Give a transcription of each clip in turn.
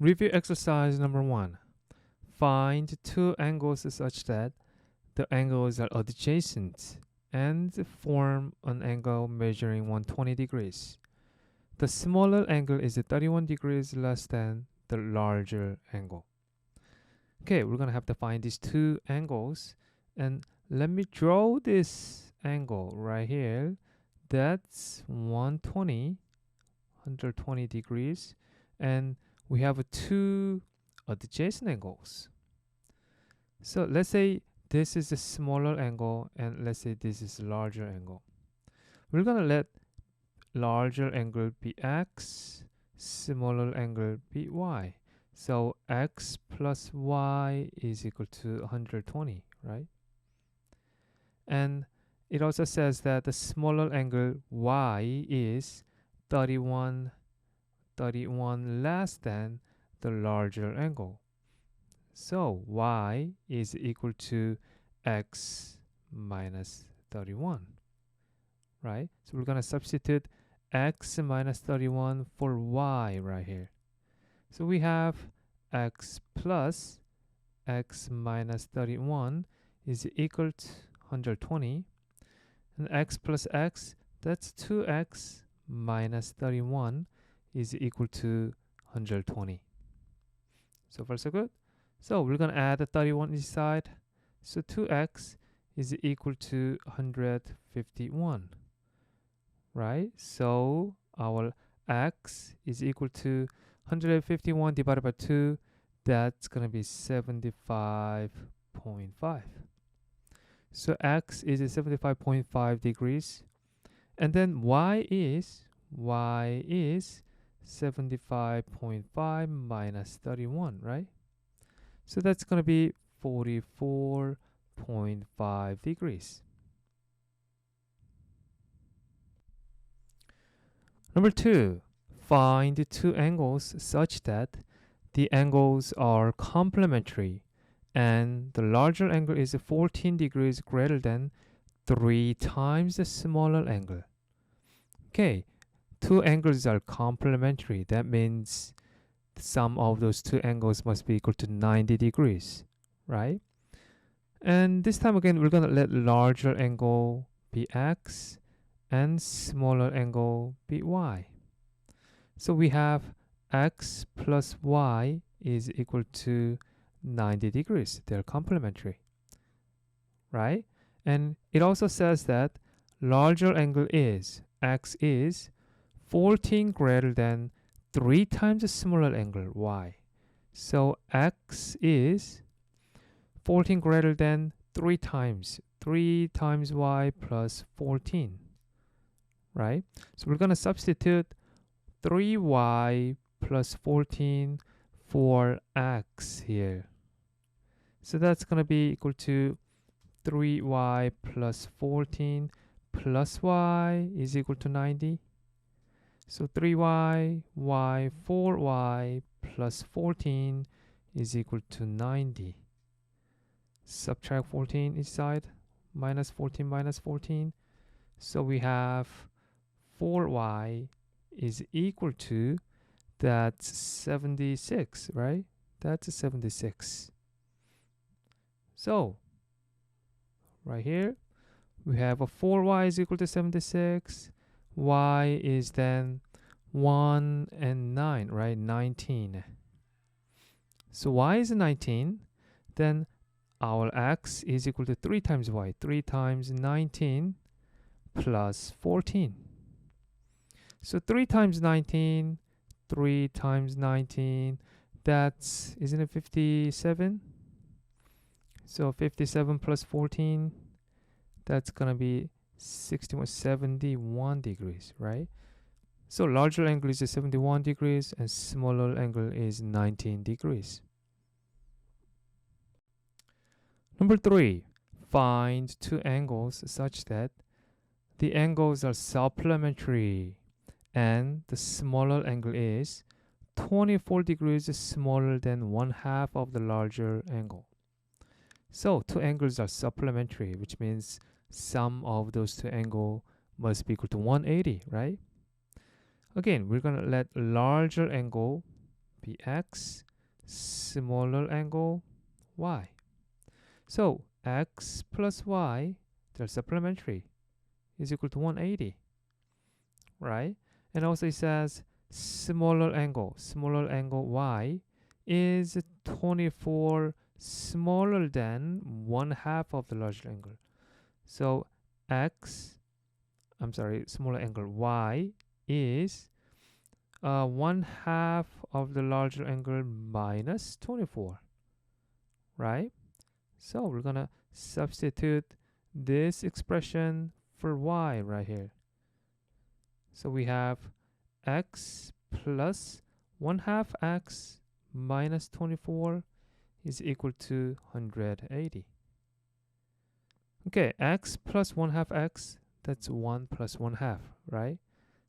Review exercise number 1. Find two angles such that the angles are adjacent and form an angle measuring 120 degrees. The smaller angle is 31 degrees less than the larger angle. Okay, we're going to have to find these two angles. And let me draw this angle right here. That's 120 degrees. And we have two adjacent angles. So let's say this is a smaller angle and let's say this is a larger angle. We're going to let larger angle be x, smaller angle be y. So x plus y is equal to 120, right? And it also says that the smaller angle y is 31 less than the larger angle. So y is equal to x minus 31, right? So we're going to substitute x minus 31 for y right here. So we have x plus x minus 31 is equal to 120. And x plus x, that's 2x minus 31 is equal to 120. So far so good. So we're going to add a 31 each side. So 2x is equal to 151, right? So our x is equal to 151 divided by 2. That's going to be 75.5. So x is 75.5 degrees. And then y is 75.5 minus 31, right? So that's going to be 44.5 degrees. Number 2, find two angles such that the angles are complementary and the larger angle is 14 degrees greater than 3 times the smaller angle. Okay, two angles are complementary. That means the sum of those two angles must be equal to 90 degrees, right? And this time again, we're going to let larger angle be x and smaller angle be y. So we have x plus y is equal to 90 degrees. They're complementary, right? And it also says that larger angle is, x is 14 greater than 3 times the smaller angle, y. So x is 14 greater than 3 times y plus 14, right? So we're going to substitute 3y plus 14 for x here. So that's going to be equal to 3y plus 14 plus y is equal to 90. So 3y, 4y plus 14 is equal to 90. Subtract 14 each side, minus 14 minus 14. So we have 4y is equal to, that's 76, right? That's 76. So right here, we have a 4y is equal to 76. Y is then 1 and 9, right? 19. So y is 19. Then our x is equal to 3 times y. 3 times 19 plus 14. So 3 times 19, 3 times 19, that's, isn't it 57? So 57 plus 14, that's going to be 71 degrees, right? So larger angle is 71 degrees and smaller angle is 19 degrees. Number 3, find two angles such that the angles are supplementary and the smaller angle is 24 degrees smaller than 1/2 of the larger angle. So two angles are supplementary, which means sum of those two angles must be equal to 180, right? Again, we're going to let larger angle be x, smaller angle y. So x plus y, they're supplementary, is equal to 180, right? And also it says smaller angle y is 24 smaller than 1/2 of the larger angle. So smaller angle y is 1/2 of the larger angle minus 24, right? So we're gonna substitute this expression for y right here. So we have x plus 1/2 x minus 24 is equal to 180. Okay, x plus 1/2 x, that's 1 plus 1/2, right?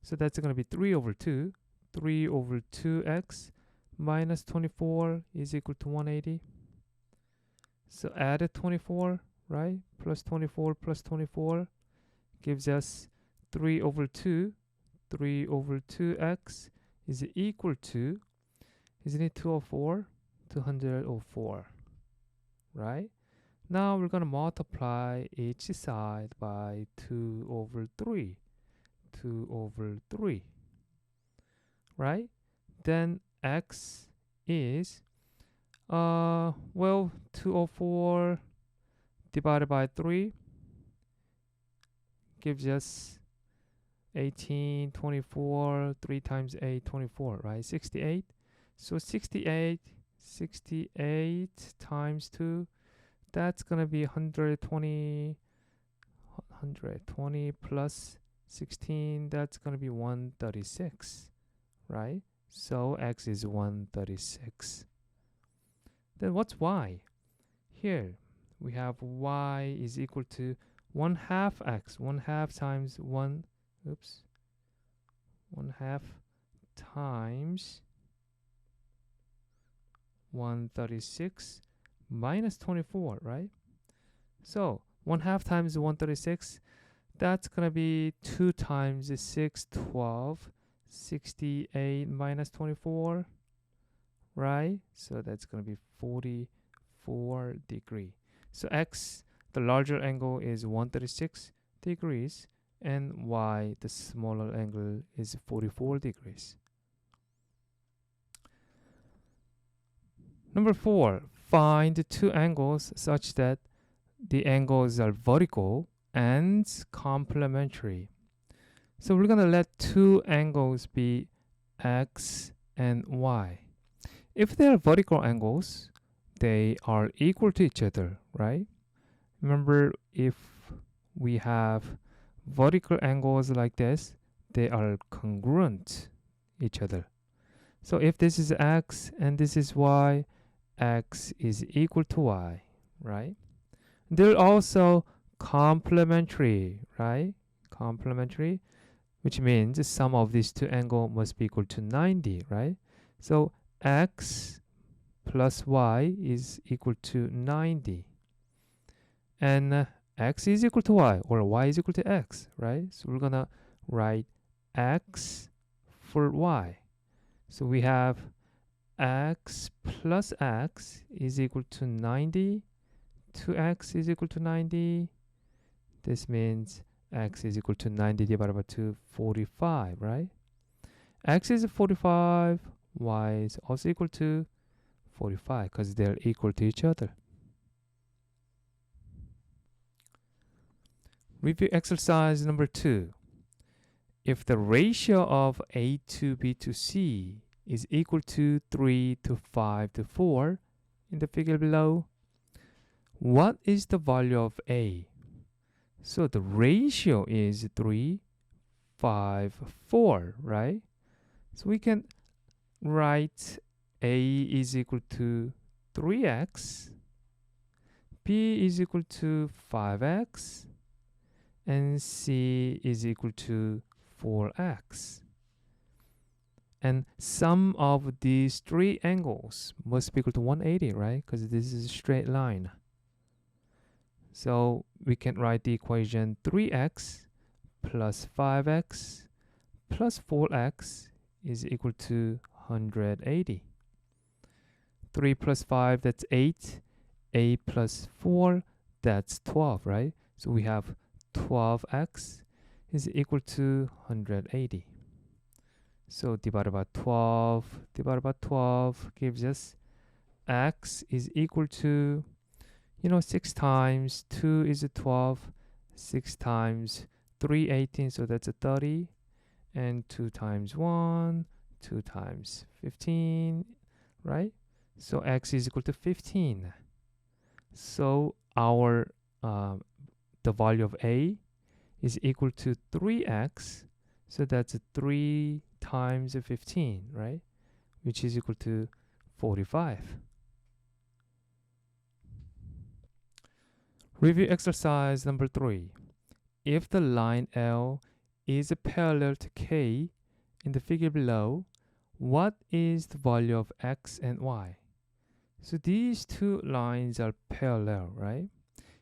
So that's going to be 3 over 2. 3 over 2x minus 24 is equal to 180. So add 24, right? Plus 24 plus 24 gives us 3 over 2. 3 over 2x is equal to, isn't it 204? 204, right? Now we're going to multiply each side by 2 over 3. 2 over 3, right? Then x is, 204 divided by 3 gives us 18, 24, 3 times 8, 24, right? 68. So 68 times 2, that's going to be 120 plus 16, that's going to be 136, right? So x is 136. Then what's y? Here we have y is equal to 1/2 x. 1/2 times 1, 1/2 times 136 minus 24, right? So 1/2 times 136, that's going to be 2 times 6, 12, 68 minus 24, right? So that's going to be 44 degrees. So x, the larger angle, is 136 degrees, and y, the smaller angle, is 44 degrees. Number 4, find two angles such that the angles are vertical and complementary. So we're going to let two angles be x and y. If they are vertical angles, they are equal to each other, right? Remember, if we have vertical angles like this, they are congruent each other. So if this is x and this is y, x is equal to y, right? They're also complementary, right? Complementary, which means the sum of these two angles must be equal to 90, right? So x plus y is equal to 90. And x is equal to y, or y is equal to x, right? So we're going to write x for y. So we have x plus x is equal to 90. 2x is equal to 90. This means x is equal to 90 divided by 2, 45, right? X is 45, y is also equal to 45 because they're equal to each other. Review exercise number 2. If the ratio of A to B to C is equal to 3 to 5 to 4 in the figure below, what is the value of A? So the ratio is 3, 5, 4, right? So we can write A is equal to 3x, B is equal to 5x, and C is equal to 4x. And sum of these three angles must be equal to 180, right? Because this is a straight line. So we can write the equation 3x plus 5x plus 4x is equal to 180. 3 plus 5, that's 8. 8 plus 4, that's 12, right? So we have 12x is equal to 180. So divided by 12 gives us x is equal to, 6 times 2 is a 12, 6 times 3, 18, so that's a 30, and 2 times 1, 2 times 15, right? So x is equal to 15. So our the value of a is equal to 3x, so that's 3 times 15, right? Which is equal to 45. Review exercise number 3. If the line L is parallel to K in the figure below, what is the value of x and y? So these two lines are parallel, right?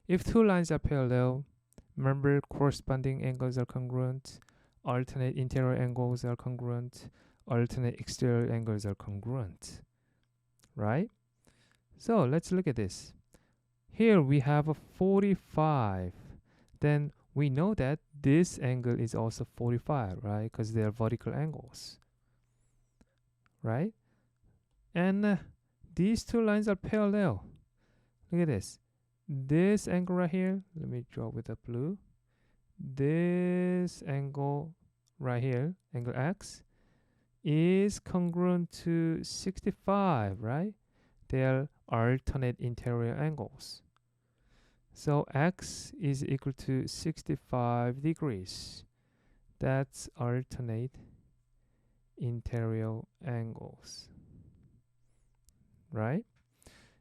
If two lines are parallel, remember corresponding angles are congruent, alternate interior angles are congruent, alternate exterior angles are congruent, right? So let's look at this. Here we have a 45. Then we know that this angle is also 45, right? Because they are vertical angles, right? And these two lines are parallel. Look at this. This angle right here, let me draw with the blue. This angle right here, angle x, is congruent to 65, right? They are alternate interior angles. So x is equal to 65 degrees. That's alternate interior angles, right?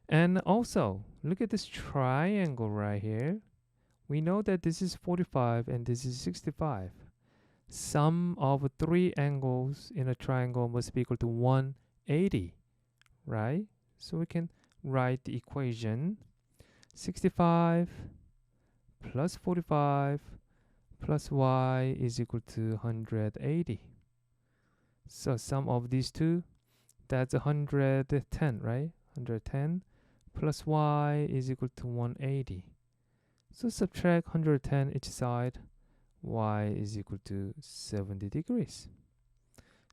And also, look at this triangle right here. We know that this is 45 and this is 65. Sum of three angles in a triangle must be equal to 180, right? So we can write the equation 65 plus 45 plus y is equal to 180. So sum of these two, that's 110, right? 110 plus y is equal to 180. So subtract 110 each side, y is equal to 70 degrees.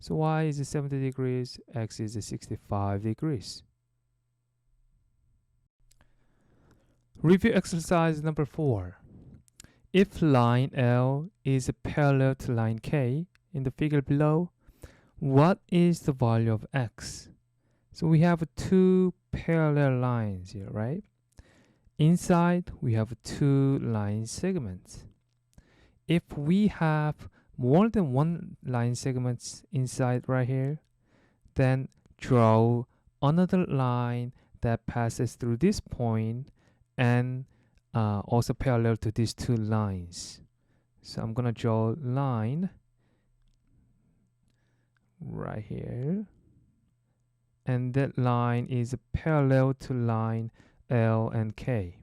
So y is 70 degrees, x is 65 degrees. Review exercise number 4. If line L is parallel to line K in the figure below, what is the value of x? So we have two parallel lines here, right? Inside, we have two line segments. If we have more than one line segments inside right here, then draw another line that passes through this point and also parallel to these two lines. So I'm gonna draw a line right here, and that line is parallel to line L and K.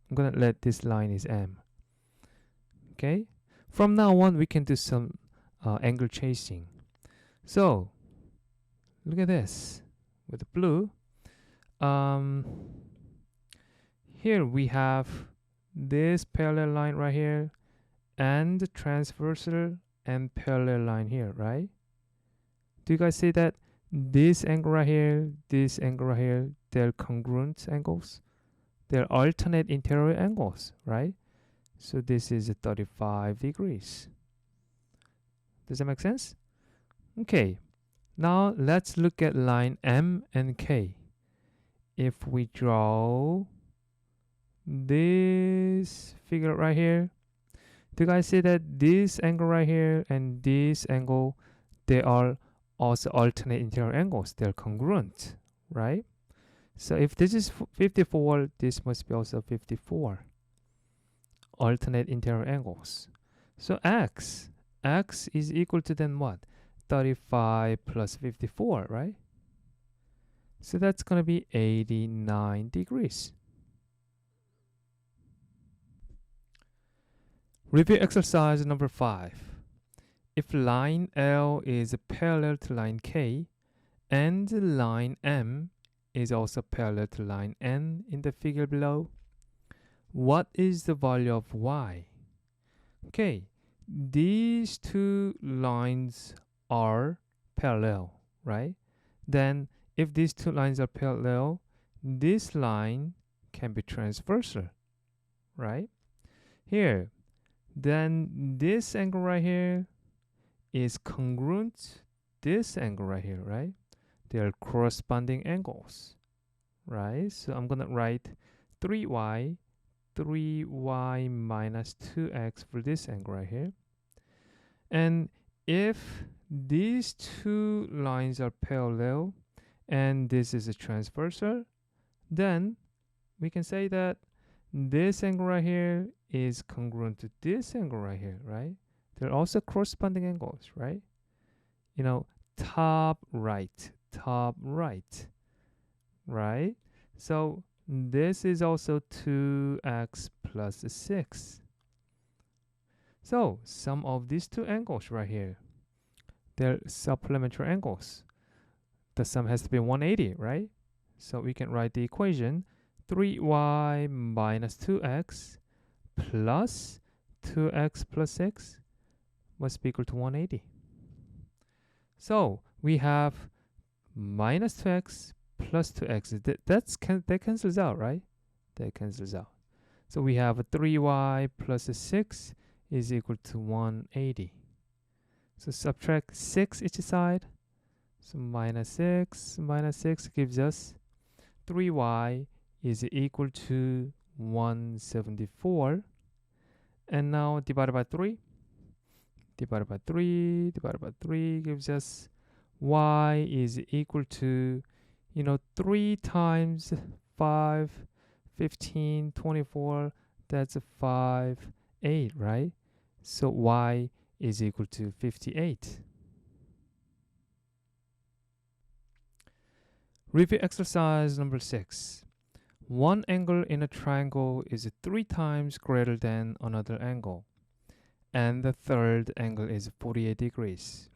I'm gonna let this line is M. Okay, from now on we can do some angle chasing. So look at this with the blue. Here we have this parallel line right here and the transversal and parallel line here, right? Do you guys see that this angle right here, this angle right here, they're congruent angles? They're alternate interior angles, right? So this is 35 degrees. Does that make sense? Okay, now let's look at line M and K. If we draw this figure right here, do you guys see that this angle right here and this angle, they are also alternate interior angles? They're congruent, right? So if this is 54, this must be also 54. Alternate interior angles. So x is equal to then what? 35 plus 54, right? So that's going to be 89 degrees. Review exercise number 5. If line L is parallel to line K and line M is also parallel to line N in the figure below. What is the value of y? Okay, these two lines are parallel, right? Then if these two lines are parallel, this line can be transversal, right? Here, then this angle right here is congruent this angle right here, right? They are corresponding angles, right? So I'm gonna write 3y minus 2x for this angle right here. And if these two lines are parallel and this is a transversal, then we can say that this angle right here is congruent to this angle right here, right? They're also corresponding angles, right? You know, top right, right? So this is also 2x plus 6. So sum of these two angles right here, they're supplementary angles. The sum has to be 180, right? So we can write the equation 3y minus 2x plus 2x plus 6 must be equal to 180. So we have minus 2x plus 2x. That cancels out, right? That cancels out. So we have a 3y plus a 6 is equal to 180. So subtract 6 each side. So minus 6 gives us 3y is equal to 174. And now divided by 3. Divided by 3 gives us y is equal to, 3 times 5, 15, 24, that's a 5, 8, right? So y is equal to 58. Review exercise number 6. One angle in a triangle is 3 times greater than another angle, and the third angle is 48 degrees.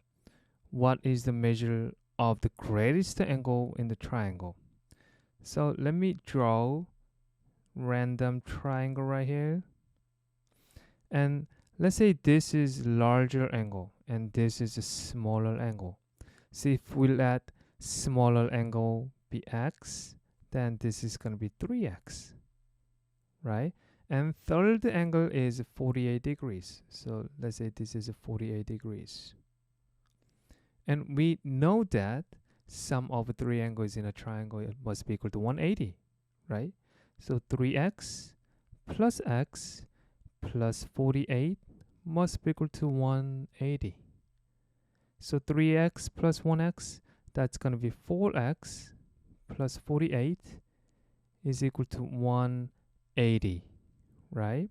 What is the measure of the greatest angle in the triangle? So let me draw random triangle right here. And let's say this is larger angle and this is a smaller angle. So if we let smaller angle be x, then this is going to be 3x, right? And third angle is 48 degrees. So let's say this is a 48 degrees. And we know that sum of three angles in a triangle must be equal to 180, right? So 3x plus x plus 48 must be equal to 180. So 3x plus 1x, that's going to be 4x plus 48 is equal to 180, right?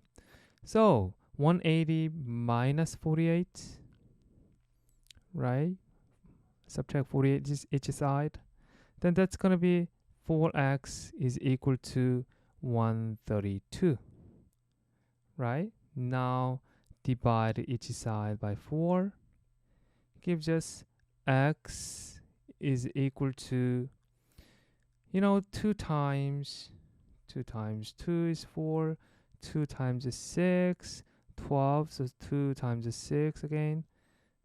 So 180 minus 48, right? Subtract 48 each side. Then that's going to be 4x is equal to 132, right? Now divide each side by 4 gives us x is equal to, 2 times 2 is 4, 2 times 6, 12, so 2 times 6 again,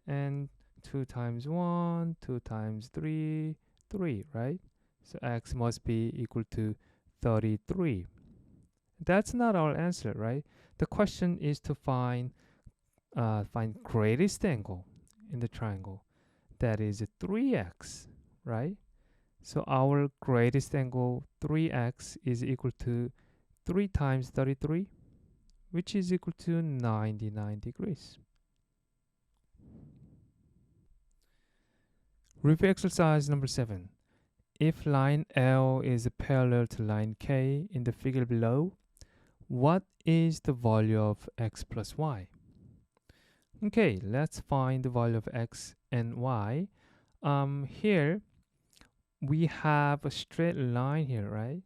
and 2 times 1, 2 times 3, 3, right? So x must be equal to 33. That's not our answer, right? The question is to find greatest angle in the triangle. That is 3x, right? So our greatest angle 3x is equal to 3 times 33, which is equal to 99 degrees. Review exercise number 7. If line L is parallel to line K in the figure below, what is the value of x plus y? Okay, let's find the value of x and y. Here we have a straight line here, right?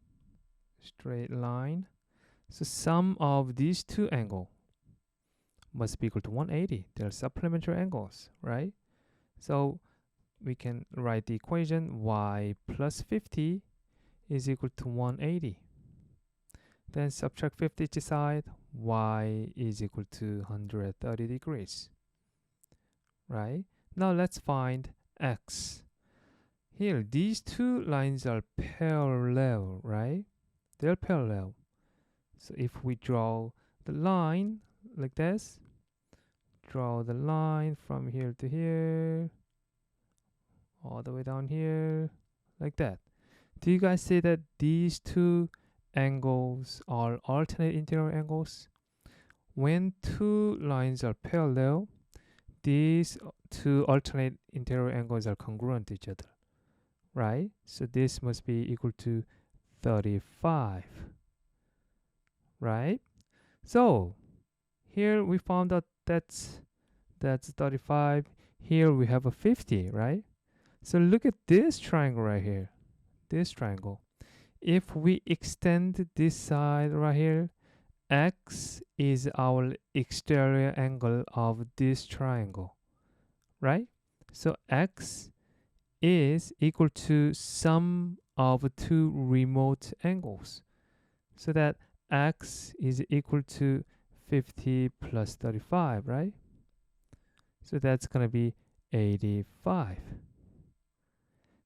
Straight line. So sum of these two angles must be equal to 180. They're supplementary angles, right? So we can write the equation y plus 50 is equal to 180. Then subtract 50 each side, y is equal to 130 degrees. Right? Now let's find x. Here, these two lines are parallel, right? They're parallel. So if we draw the line like this, draw the line from here to here, all the way down here, like that. Do you guys see that these two angles are alternate interior angles? When two lines are parallel, these two alternate interior angles are congruent to each other, right? So this must be equal to 35, right? So here we found out that's 35. Here we have a 50, right? So look at this triangle right here, this triangle. If we extend this side right here, x is our exterior angle of this triangle, right? So x is equal to sum of two remote angles. So that x is equal to 50 plus 35, right? So that's going to be 85.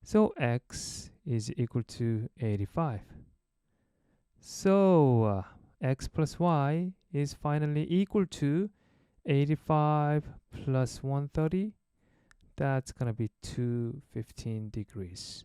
So x is equal to 85. So x plus y is finally equal to 85 plus 130. That's going to be 215 degrees.